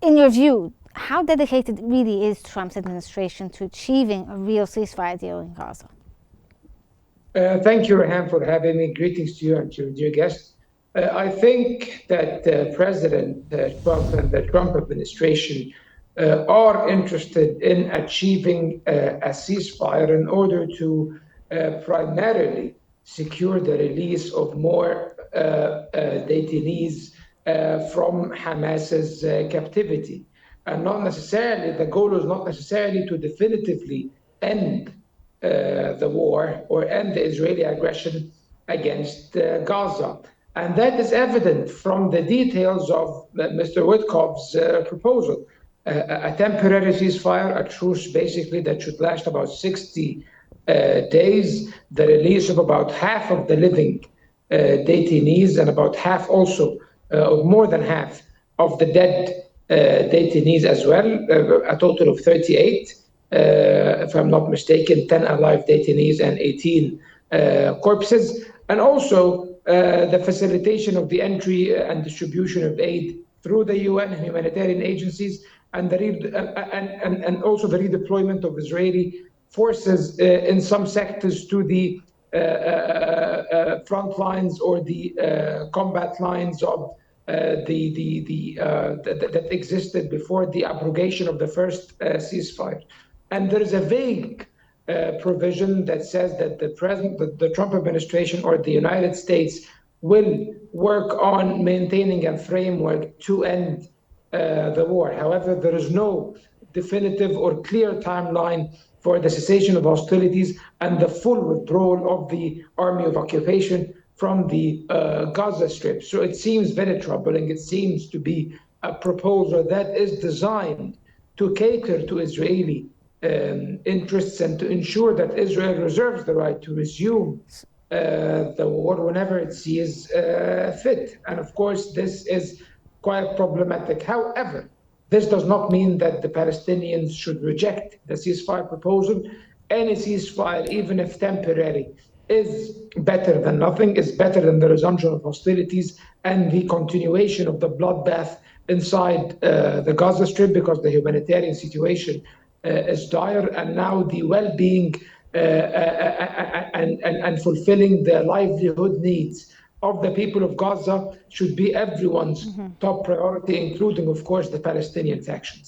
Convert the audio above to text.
In your view, how dedicated really is Trump's administration to achieving a real ceasefire deal in Gaza? Thank you, Rehan, for having me. Greetings to you and to your dear guests. I think that President Trump and the Trump administration are interested in achieving a ceasefire in order to primarily secure the release of more detainees from Hamas's captivity. And not necessarily, the goal is not necessarily to definitively end the war or end the Israeli aggression against Gaza. And that is evident from the details of Mr. Witkoff's proposal. A temporary ceasefire, a truce basically that should last about 60 days, the release of about half of the living detainees and about half also, or more than half of the dead detainees as well, a total of 38. If I'm not mistaken, 10 alive detainees and 18 corpses, and also the facilitation of the entry and distribution of aid through the UN humanitarian agencies, and also the redeployment of Israeli forces in some sectors to the front lines or the combat lines of that existed before the abrogation of the first ceasefire. And there is a vague provision that says that the Trump administration or the United States will work on maintaining a framework to end the war. However, there is no definitive or clear timeline for the cessation of hostilities and the full withdrawal of the army of occupation from the Gaza Strip. So it seems very troubling. It seems to be a proposal that is designed to cater to Israeli interests and to ensure that Israel reserves the right to resume the war whenever it sees fit. And of course, this is quite problematic. However, this does not mean that the Palestinians should reject the ceasefire proposal. Any ceasefire, even if temporary, is better than nothing, is better than the resumption of hostilities and the continuation of the bloodbath inside the Gaza Strip, because the humanitarian situation is dire, and now the well-being and fulfilling the livelihood needs of the people of Gaza should be everyone's top priority, including, of course, the Palestinian factions.